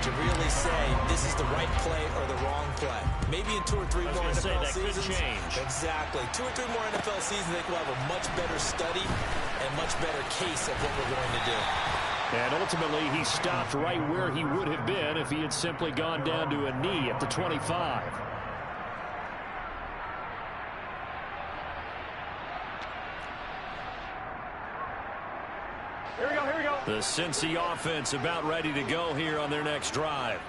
to really say this is the right play or the wrong play. Maybe in 2 or 3 more NFL seasons. Could change. Exactly. 2 or 3 more NFL seasons, they will have a much better study and much better case of what we're going to do. And ultimately, he stopped right where he would have been if he had simply gone down to a knee at the 25. Here we go. The Cincy offense about ready to go here on their next drive.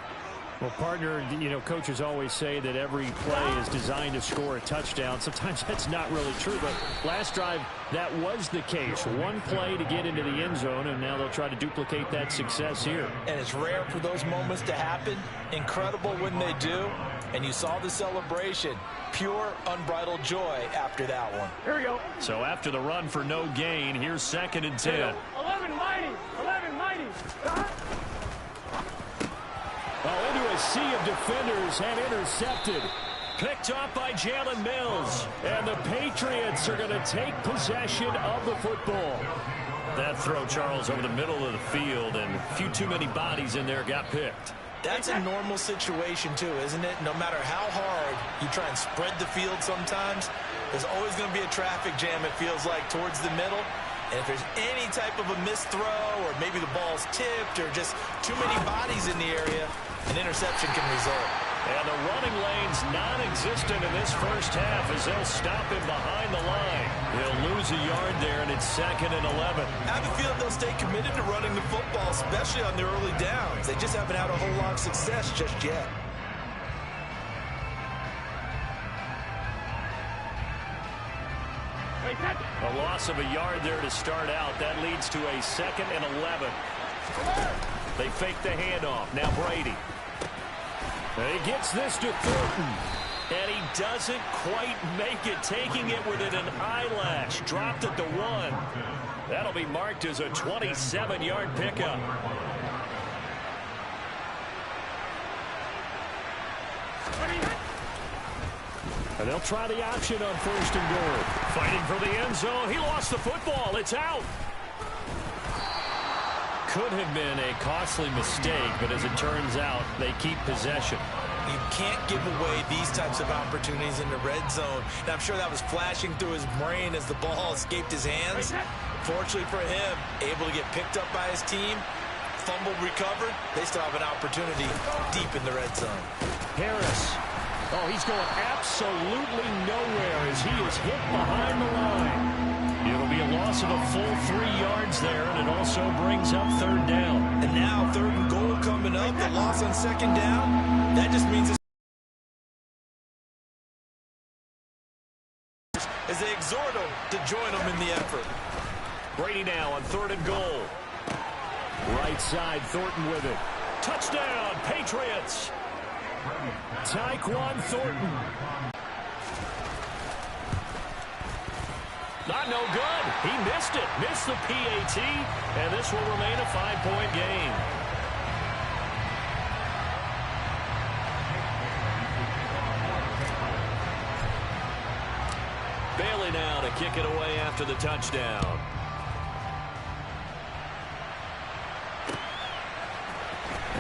Well, partner, you know, coaches always say that every play is designed to score a touchdown. Sometimes that's not really true, but last drive, that was the case. One play to get into the end zone, and now they'll try to duplicate that success here. And it's rare for those moments to happen. Incredible when they do. And you saw the celebration. Pure, unbridled joy after that one. Here we go. So after the run for no gain, here's 2nd and 10. 11 mighty. Oh, into a sea of defenders and intercepted. Picked off by Jalen Mills. And the Patriots are going to take possession of the football. That throw, Charles, over the middle of the field, and a few too many bodies in there got picked. That's a normal situation, too, isn't it? No matter how hard you try and spread the field sometimes, there's always going to be a traffic jam, it feels like, towards the middle. And if there's any type of a missed throw or maybe the ball's tipped or just too many bodies in the area, an interception can result. And the running lane's non-existent in this first half as they'll stop him behind the line. He'll lose a yard there, and it's 2nd and 11. I have a feeling they'll stay committed to running the football, especially on their early downs. They just haven't had a whole lot of success just yet. A loss of a yard there to start out. That leads to a 2nd and 11. They fake the handoff. Now Brady. He gets this to Thornton. And he doesn't quite make it, taking it within an eyelash. Dropped at the 1. That'll be marked as a 27-yard pickup. And they'll try the option on 1st and goal. Fighting for the end zone. He lost the football. It's out. Could have been a costly mistake, but as it turns out, they keep possession. You can't give away these types of opportunities in the red zone. And I'm sure that was flashing through his brain as the ball escaped his hands. Fortunately for him, able to get picked up by his team, fumbled, recovered. They still have an opportunity deep in the red zone. Harris. Oh, he's going absolutely nowhere as he is hit behind the line. It'll be a loss of a full 3 yards there, and it also brings up 3rd down. And now 3rd and goal coming up, the loss on 2nd down. That just means as they exhort him to join them in the effort. Brady now on 3rd and goal. Right side, Thornton with it. Touchdown, Patriots. Tyquan Thornton. Not no good. He missed it. Missed the PAT. And this will remain a 5-point game. Bailey now to kick it away after the touchdown.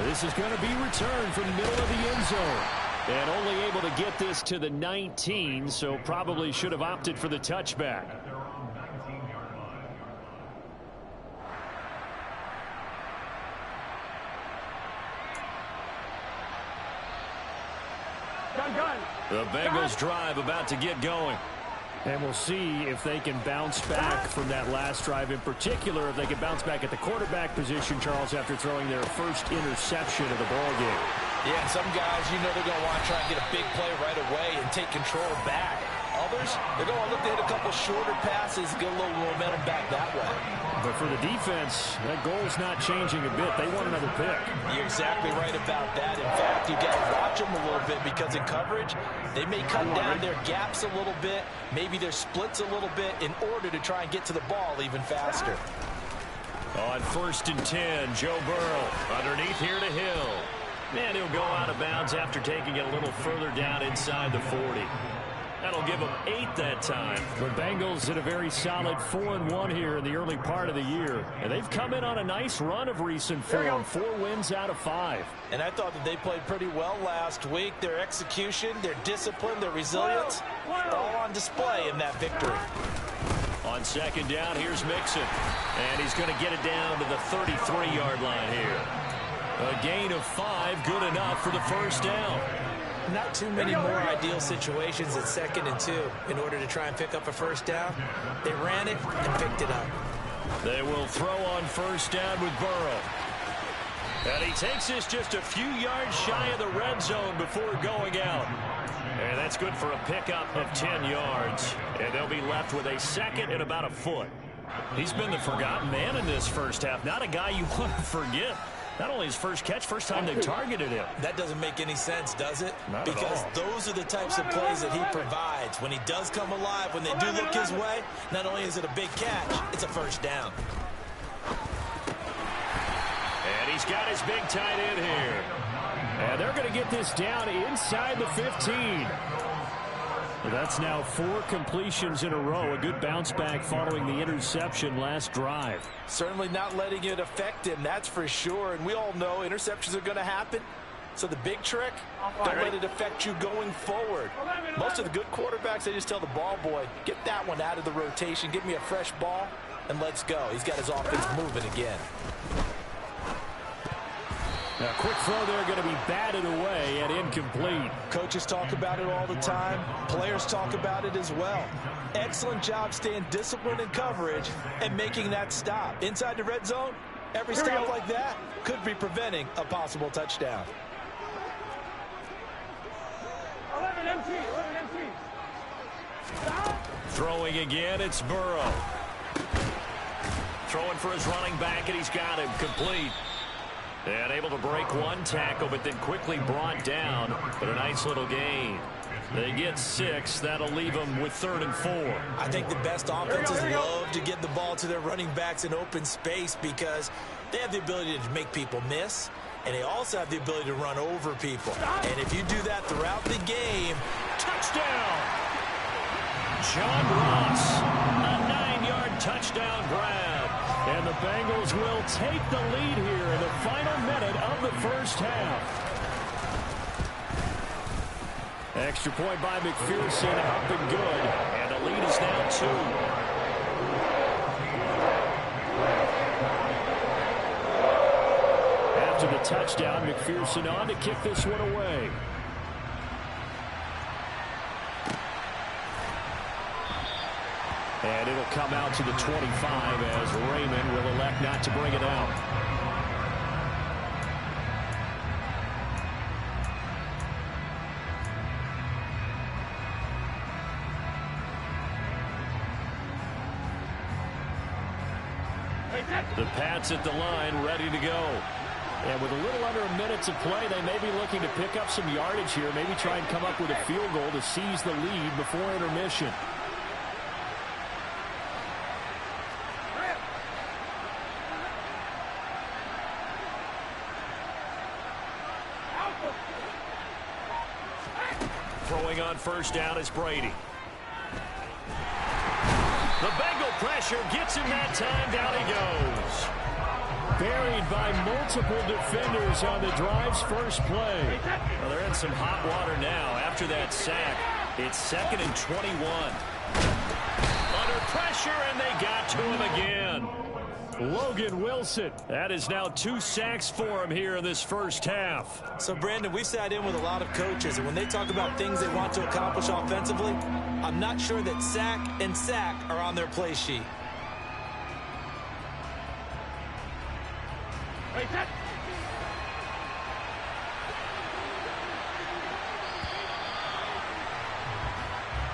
This is going to be returned from the middle of the end zone. And only able to get this to the 19, so probably should have opted for the touchback. The Bengals drive about to get going. And we'll see if they can bounce back from that last drive in particular, if they can bounce back at the quarterback position, Charles, after throwing their first interception of the ball game. Yeah, some guys, you know they're going to want to try and get a big play right away and take control back. Others, they're going to look to hit a couple shorter passes, get a little momentum back that way. But for the defense, that goal's not changing a bit. They want another pick. You're exactly right about that. In fact, you got to watch them a little bit because in coverage, they may cut down their gaps a little bit, maybe their splits a little bit in order to try and get to the ball even faster. On 1st and 10, Joe Burrow underneath here to Hill. And he'll go out of bounds after taking it a little further down inside the 40. That'll give them 8 that time. The Bengals in a very solid 4-1 here in the early part of the year. And they've come in on a nice run of recent form. 4 wins out of 5. And I thought that they played pretty well last week. Their execution, their discipline, their resilience, all on display in that victory. On second down, here's Mixon. And he's going to get it down to the 33-yard line here. A gain of 5, good enough for the first down. Not too many more ideal situations at 2nd and 2 in order to try and pick up a first down. They ran it and picked it up. They will throw on first down with Burrow. And he takes this just a few yards shy of the red zone before going out. And that's good for a pickup of 10 yards. And they'll be left with a 2nd and about a foot. He's been the forgotten man in this first half. Not a guy you want to forget. Not only his first catch, first time they've targeted him. That doesn't make any sense, does it? Not because at all. Those are the types of plays that he provides. When he does come alive, when they do look his way, not only is it a big catch, it's a first down. And he's got his big tight end here. And they're going to get this down inside the 15. That's now 4 completions in a row. A good bounce back following the interception last drive. Certainly not letting it affect him, that's for sure. And we all know interceptions are going to happen. So the big trick, don't let it affect you going forward. Most of the good quarterbacks, they just tell the ball boy, get that one out of the rotation, give me a fresh ball, and let's go. He's got his offense moving again. Now, quick throw there going to be batted away and incomplete. Coaches talk about it all the time. Players talk about it as well. Excellent job staying disciplined in coverage and making that stop. Inside the red zone, every stop like that could be preventing a possible touchdown. 11 MT. Throwing again, it's Burrow. Throwing for his running back, and he's got him complete. And able to break one tackle, but then quickly brought down. But a nice little gain. They get 6. That'll leave them with 3rd and 4. I think the best offenses love to get the ball to their running backs in open space because they have the ability to make people miss, and they also have the ability to run over people. And if you do that throughout the game, touchdown! John Ross, a 9-yard touchdown grab. And the Bengals will take the lead here in the final minute of the first half. Extra point by McPherson, up and good. And the lead is now 2. After the touchdown, McPherson on to kick this one away. And it'll come out to the 25 as Raymond will elect not to bring it out. The Pats at the line, ready to go. And with a little under a minute to play, they may be looking to pick up some yardage here, maybe try and come up with a field goal to seize the lead before intermission. Throwing on first down is Brady. The Bengal pressure gets him that time. Down he goes. Buried by multiple defenders on the drive's first play. Well, they're in some hot water now after that sack. It's 2nd and 21. Under pressure, and they got to him again. Logan Wilson. That is now 2 sacks for him here in this first half. So, Brandon, we've sat in with a lot of coaches, and when they talk about things they want to accomplish offensively, I'm not sure that sack and sack are on their play sheet.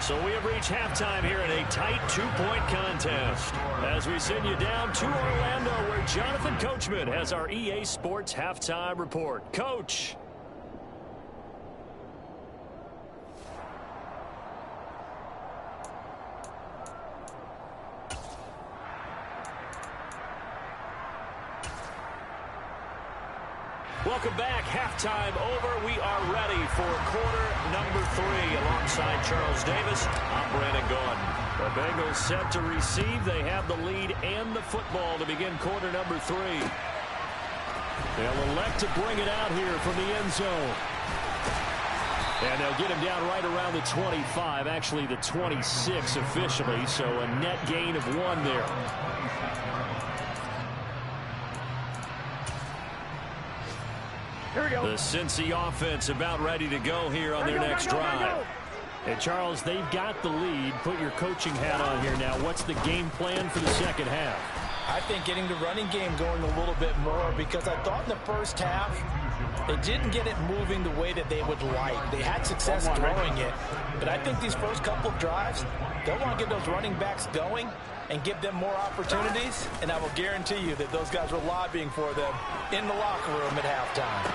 So we have reached halftime here in a tight 2-point contest. As we send you down to Orlando, where Jonathan Coachman has our EA Sports Halftime Report. Coach. Welcome back back. Halftime over. We are ready for quarter number 3. Alongside Charles Davis, I'm Brandon Gaudin. The Bengals set to receive. They have the lead and the football to begin quarter number 3. They'll elect to bring it out here from the end zone. And they'll get him down right around the 25, actually the 26 officially, so a net gain of 1 there. Here we go. The Cincy offense about ready to go here on their next drive. And Charles, they've got the lead. Put your coaching hat on here now. What's the game plan for the second half? I think getting the running game going a little bit more, because I thought in the first half they didn't get it moving the way that they would like. They had success throwing it, but I think these first couple of drives, they'll want to get those running backs going and give them more opportunities, and I will guarantee you that those guys were lobbying for them in the locker room at halftime.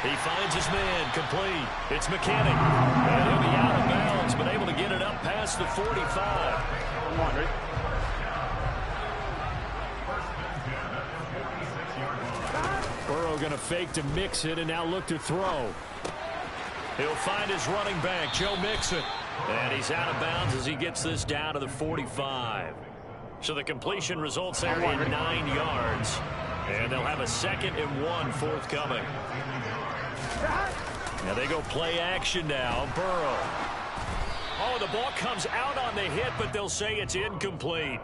He finds his man, complete. It's McKinney. And he'll be out of bounds, but able to get it up past the 45. Burrow going to fake to mix it and now look to throw. He'll find his running back, Joe Mixon. And he's out of bounds as he gets this down to the 45. So the completion results there in 9 yards. And they'll have a 2nd and 1 forthcoming. Now they go play action now. Burrow. Oh, the ball comes out on the hit, but they'll say it's incomplete.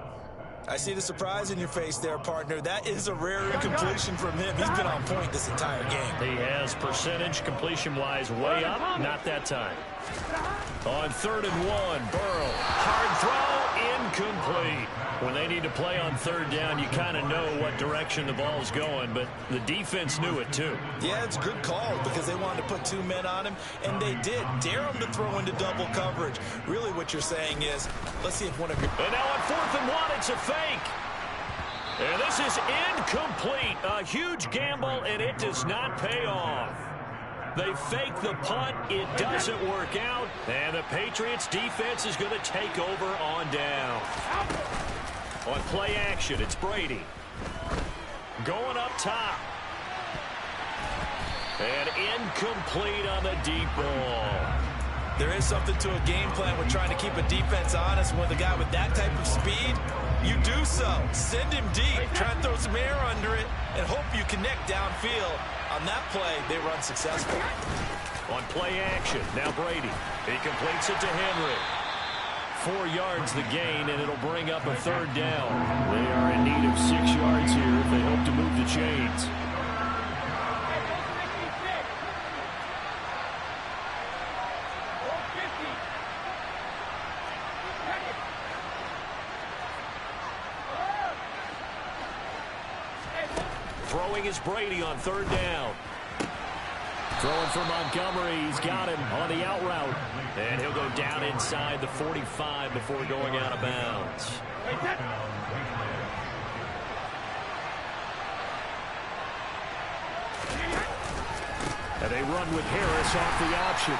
I see the surprise in your face there, partner. That is a rare incompletion from him. He's been on point this entire game. He has percentage completion-wise way up. Not that time. On 3rd and 1, Burrow. Hard throw, incomplete. When they need to play on 3rd down, you kind of know what direction the ball's going, but the defense knew it too. Yeah, it's a good call because they wanted to put 2 men on him, and they did. Dare him to throw into double coverage. Really what you're saying is, let's see if one of your... And now on 4th and 1, it's a fake. And this is incomplete. A huge gamble, and it does not pay off. They fake the punt. It doesn't work out. And the Patriots defense is going to take over on down. On play action, it's Brady. Going up top. And incomplete on the deep ball. There is something to a game plan with trying to keep a defense honest. With a guy with that type of speed, you do so. Send him deep. Try and throw some air under it and hope you connect downfield. On that play, they run successful. On play action, now Brady. He completes it to Henry. 4 yards the gain, and it'll bring up a 3rd down. They are in need of 6 yards here if they hope to move the chains. Throwing is Brady on 3rd down. Throwing for Montgomery. He's got him on the out route. And he'll go down inside the 45 before going out of bounds. And they run with Harris off the option.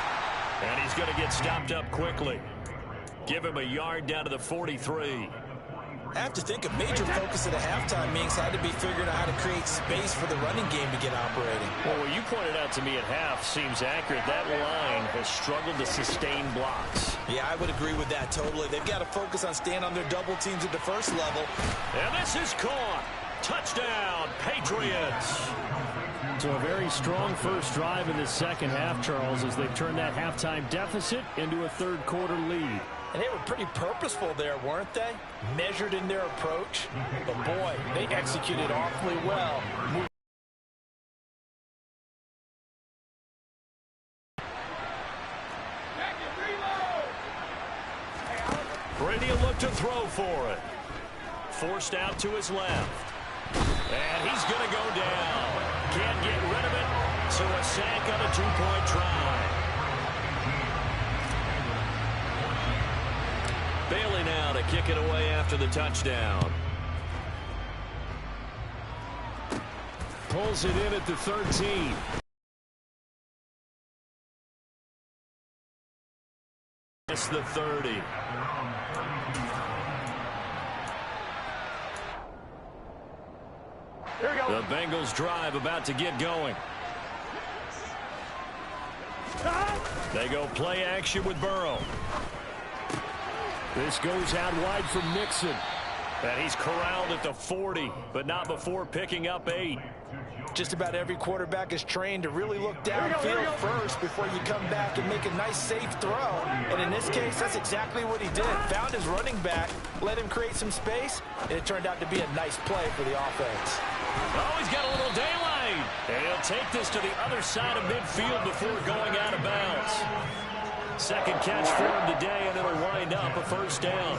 And he's going to get stopped up quickly. Give him a yard down to the 43. I have to think a major focus at a halftime means had to be figuring out how to create space for the running game to get operating. Well, what you pointed out to me at half seems accurate. That line has struggled to sustain blocks. Yeah, I would agree with that totally. They've got to focus on staying on their double teams at the first level. And this is caught. Touchdown, Patriots. So a very strong first drive in the second half, Charles, as they've turned that halftime deficit into a 3rd quarter lead. And they were pretty purposeful there, weren't they? Measured in their approach. But, boy, they executed awfully well. Brady will look to throw for it. Forced out to his left. And he's going to go down. Can't get rid of it. So a sack on a 2-point try. Bailey now to kick it away after the touchdown. Pulls it in at the 13. It's the 30. The Bengals drive about to get going. They go play action with Burrow. This goes out wide for Mixon. And he's corralled at the 40, but not before picking up 8. Just about every quarterback is trained to really look downfield first before you come back and make a nice, safe throw. And in this case, that's exactly what he did. Found his running back, let him create some space, and it turned out to be a nice play for the offense. Oh, he's got a little daylight. And he'll take this to the other side of midfield before going out of bounds. Second catch for him today, and it'll wind up a first down.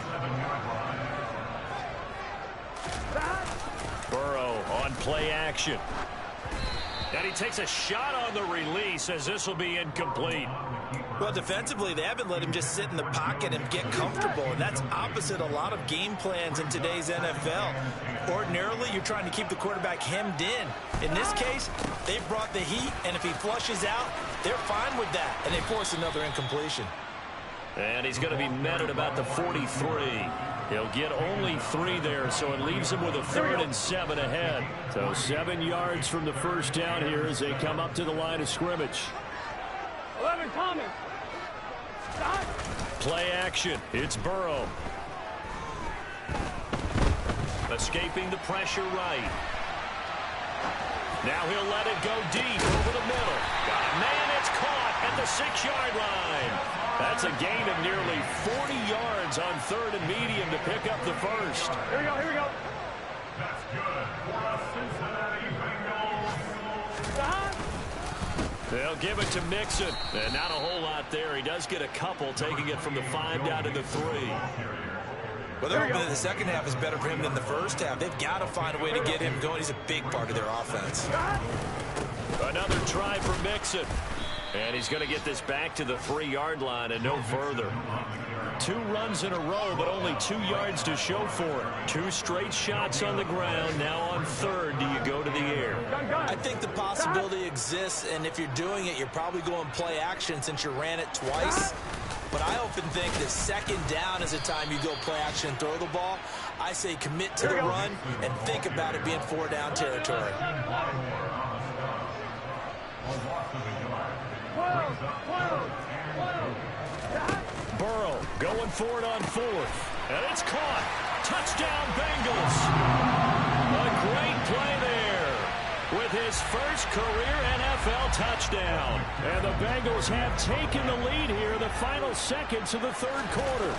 Burrow on play action. And he takes a shot on the release as this will be incomplete. Well, defensively, they haven't let him just sit in the pocket and get comfortable, and that's opposite a lot of game plans in today's NFL. Ordinarily, you're trying to keep the quarterback hemmed in. In this case, they've brought the heat, and if he flushes out, they're fine with that, and they force another incompletion. And he's going to be met at about the 43. He'll get only 3 there, so it leaves him with a 3rd and 7 ahead. So 7 yards from the first down here as they come up to the line of scrimmage. 11 coming. Play action. It's Burrow. Escaping the pressure right. Now he'll let it go deep over the middle. Got a man, it's caught at the 6-yard line. That's a gain of nearly 40 yards on 3rd and medium to pick up the first. Here we go, here we go. That's good for the Cincinnati Bengals. They'll give it to Mixon. And not a whole lot there. He does get a couple, taking it from the 5 down to the 3. Well, they're hoping that the second half is better for him than the first half. They've got to find a way to get him going. He's a big part of their offense. Another try for Mixon. And he's going to get this back to the 3-yard line and no further. 2 runs in a row, but only 2 yards to show for it. 2 straight shots on the ground. Now on 3rd, do you go to the air? I think the possibility exists, and if you're doing it, you're probably going play action since you ran it twice. But I often think that 2nd down is the time you go play action and throw the ball. I say commit to the run and think about it being 4-down territory. Burrow going for it on 4th. And it's caught. Touchdown, Bengals. A great play there with his first career NFL touchdown. And the Bengals have taken the lead here in the final seconds of the 3rd quarter.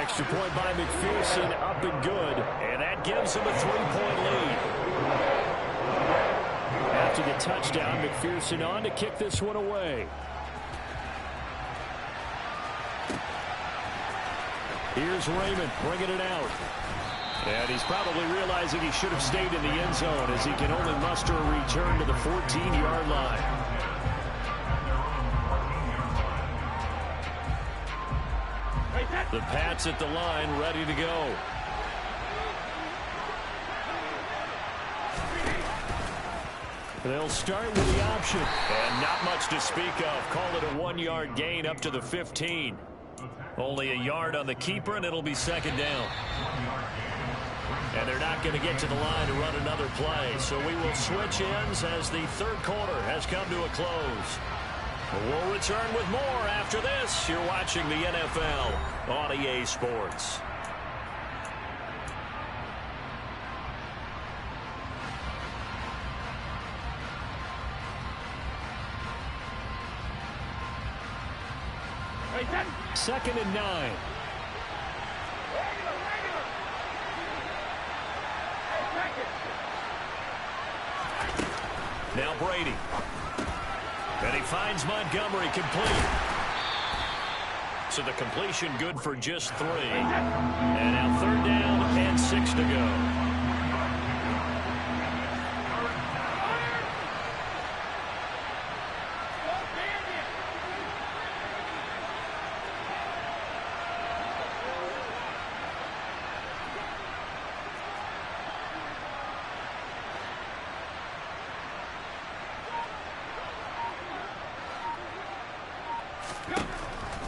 Extra point by McPherson, up and good. And that gives him a 3-point lead. After the touchdown, McPherson on to kick this one away. Here's Raymond bringing it out. And he's probably realizing he should have stayed in the end zone as he can only muster a return to the 14-yard line. The Pats at the line, ready to go. They'll start with the option. And not much to speak of. Call it a 1-yard gain up to the 15. Only a yard on the keeper, and it'll be 2nd down. And they're not going to get to the line to run another play. So we will switch ends as the 3rd quarter has come to a close. We'll return with more after this. You're watching the NFL on EA Sports. Second and 9. Now Brady. And he finds Montgomery complete. So the completion good for just 3. And now 3rd down and 6 to go.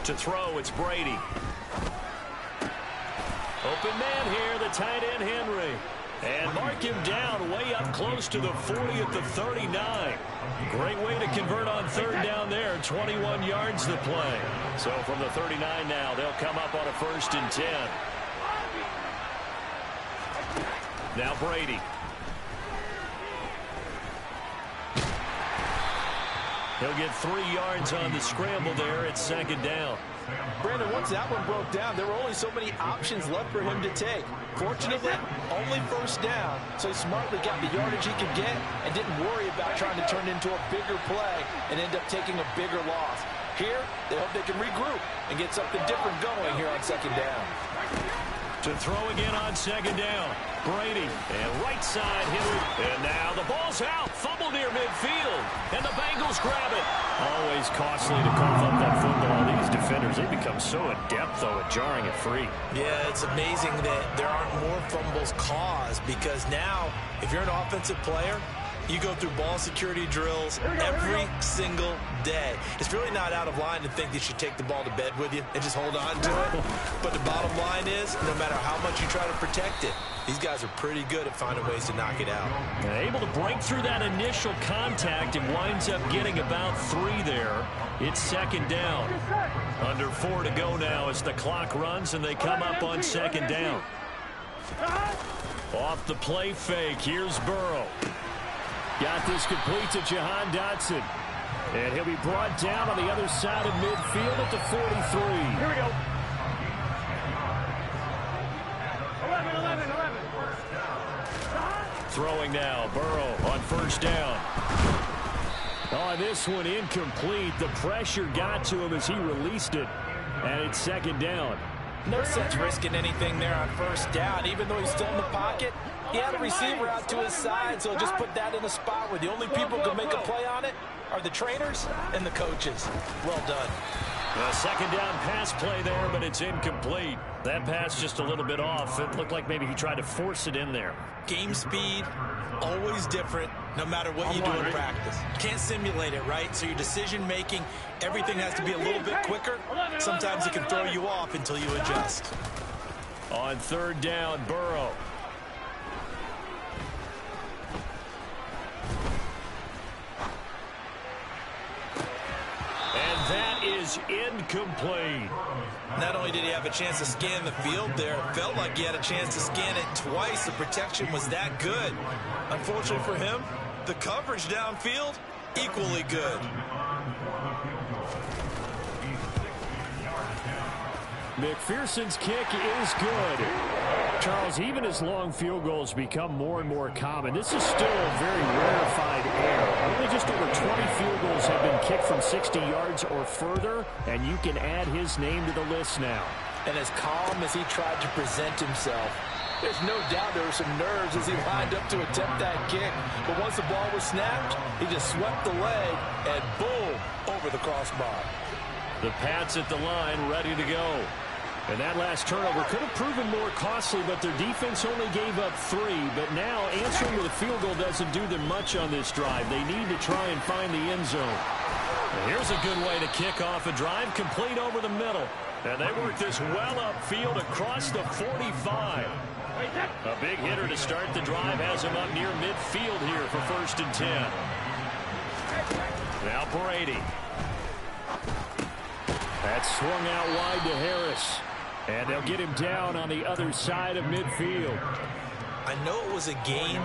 To throw, it's Brady. Open man here, the tight end, Henry. And mark him down way up close to the 40 at the 39. Great way to convert on third down there. 21 yards the play. So from the 39 now, they'll come up on a 1st and 10. Now Brady. He'll get 3 yards on the scramble there at 2nd down. Brandon, once that one broke down, there were only so many options left for him to take. Fortunately, only 1st down, so he smartly got the yardage he could get and didn't worry about trying to turn into a bigger play and end up taking a bigger loss. Here, they hope they can regroup and get something different going here on 2nd down. To throw again on 2nd down. Brady, and right side hitter. And now the ball's out. Fumble near midfield. And the Bengals grab it. Always costly to cough up that football. These defenders, they become so adept, though, at jarring it free. Yeah, it's amazing that there aren't more fumbles caused because now, if you're an offensive player, you go through ball security drills every single day. It's really not out of line to think that you should take the ball to bed with you and just hold on to it. But the bottom line is, no matter how much you try to protect it, these guys are pretty good at finding ways to knock it out. Able to break through that initial contact and winds up getting about 3 there. It's 2nd down. Under 4 to go now as the clock runs and they come up on 2nd down. Off the play fake, here's Burrow. Got this complete to Jahan Dotson. And he'll be brought down on the other side of midfield at the 43. Here we go. 11. Throwing now, Burrow on 1st down. On this one, incomplete. The pressure got to him as he released it. And it's 2nd down. No sense risking anything there on 1st down. Even though he's still in the pocket, he had a receiver out to his side, so just put that in a spot where the only people who can make a play on it are the trainers and the coaches. Well done. A 2nd down pass play there, but it's incomplete. That pass just a little bit off. It looked like maybe he tried to force it in there. Game speed, always different, no matter what you do in practice. You can't simulate it, right? So your decision-making, everything has to be a little bit quicker. Sometimes it can throw you off until you adjust. On 3rd down, Burrow. And that is incomplete. Not only did he have a chance to scan the field there, it felt like he had a chance to scan it twice. The protection was that good. Unfortunately for him, the coverage downfield, equally good. McPherson's kick is good. Charles, even as long field goals become more and more common, this is still a very rarefied air. Only just over 20 field goals have been kicked from 60 yards or further, and you can add his name to the list now. And as calm as he tried to present himself, there's no doubt there were some nerves as he lined up to attempt that kick. But once the ball was snapped, he just swept the leg and boom, over the crossbar. The Pats at the line ready to go. And that last turnover could have proven more costly, but their defense only gave up 3. But now answering with a field goal doesn't do them much on this drive. They need to try and find the end zone. And here's a good way to kick off a drive, complete over the middle. And they work this well upfield across the 45. A big hitter to start the drive has him up near midfield here for 1st and 10. Now Brady. That's swung out wide to Harris. And they'll get him down on the other side of midfield. I know it was a game,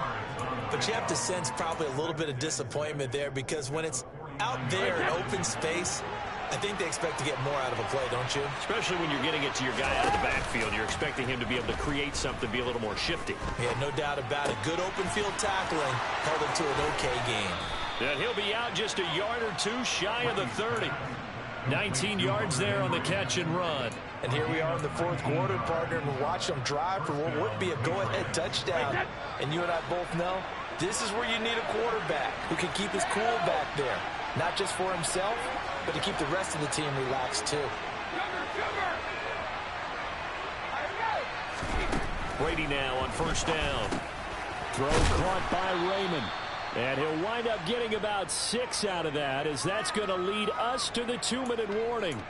but you have to sense probably a little bit of disappointment there because when it's out there in open space, I think they expect to get more out of a play, don't you? Especially when you're getting it to your guy out of the backfield. You're expecting him to be able to create something, be a little more shifty. Yeah, no doubt about it. Good open field tackling held him to an okay game. And he'll be out just a yard or 2 shy of the 30. 19 yards there on the catch and run. And here we are in the 4th quarter, partner, and we're watching them drive for what would be a go-ahead touchdown. And you and I both know this is where you need a quarterback who can keep his cool back there. Not just for himself, but to keep the rest of the team relaxed too. Brady now on 1st down. Throw caught by Raymond. And he'll wind up getting about 6 out of that, as that's going to lead us to the 2-minute warning.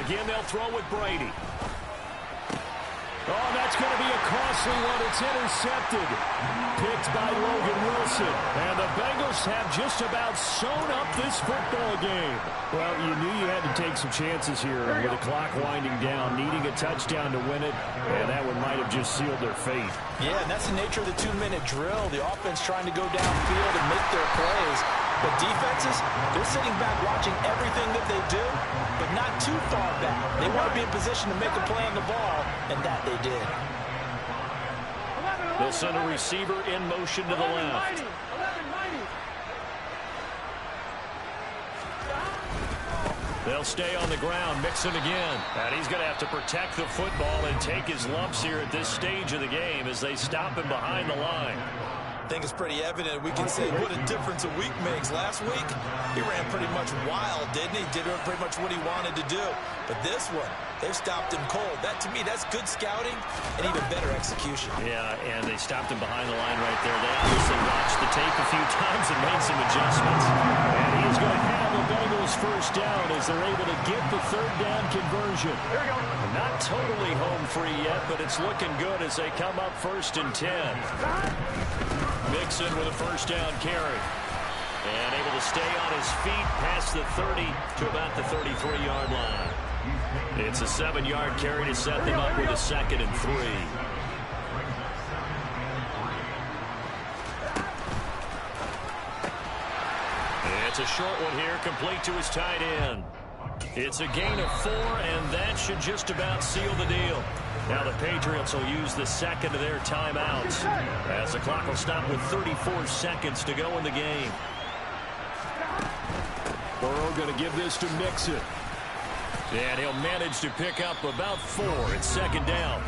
Again, they'll throw with Brady. Oh, that's going to be a costly one. It's intercepted. Picked by Logan Wilson. And the Bengals have just about sewn up this football game. Well, you knew you had to take some chances here with the clock winding down, needing a touchdown to win it, and that one might have just sealed their fate. Yeah, and that's the nature of the 2-minute drill. The offense trying to go downfield and make their plays. But defenses, they're sitting back watching everything that they do, but not too far back. They want to be in position to make a play on the ball, and that they did. They'll send a receiver in motion to the left. They'll stay on the ground, Mixon again. And he's going to have to protect the football and take his lumps here at this stage of the game as they stop him behind the line. I think it's pretty evident. We can say what a difference a week makes. Last week, he ran pretty much wild, didn't he? Did pretty much what he wanted to do. But this one, they've stopped him cold. That, to me, that's good scouting and even better execution. Yeah, and they stopped him behind the line right there. They obviously watched the tape a few times and made some adjustments. And he's going to have the Bengals first down as they're able to get the third down conversion. Here we go. Not totally home free yet, but it's looking good as they come up 1st and 10. Mixon with a first down carry. And able to stay on his feet past the 30 to about the 33-yard line. It's a 7-yard carry to set them up with a 2nd and 3. It's a short one here, complete to his tight end. It's a gain of 4, and that should just about seal the deal. Now the Patriots will use the second of their timeouts as the clock will stop with 34 seconds to go in the game. Burrow going to give this to Mixon. And he'll manage to pick up about 4. It's 2nd down.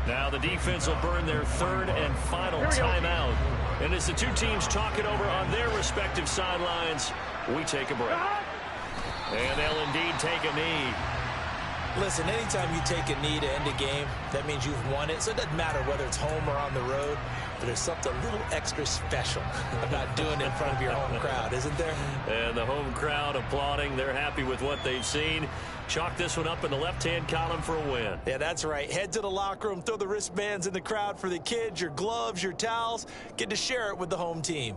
Now the defense will burn their 3rd and final timeout. And as the two teams talk it over on their respective sidelines, we take a break. And they'll indeed take a knee. Listen, anytime you take a knee to end a game, that means you've won it. So it doesn't matter whether it's home or on the road, but there's something a little extra special about doing it in front of your home crowd, isn't there? And the home crowd applauding. They're happy with what they've seen. Chalk this one up in the left-hand column for a win. Yeah, that's right. Head to the locker room, throw the wristbands in the crowd for the kids, your gloves, your towels. Get to share it with the home team.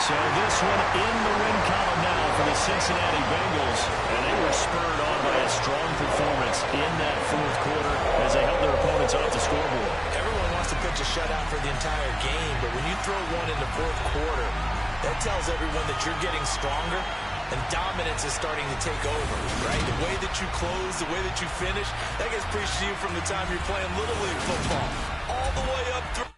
So this one in the win column now for the Cincinnati Bengals. And they were spurred on by a strong performance in that 4th quarter as they held their opponents off the scoreboard. Everyone wants to pitch a shutout for the entire game, but when you throw one in the 4th quarter, that tells everyone that you're getting stronger and dominance is starting to take over, right? The way that you close, the way that you finish, that gets preached to you from the time you're playing Little League football all the way up through.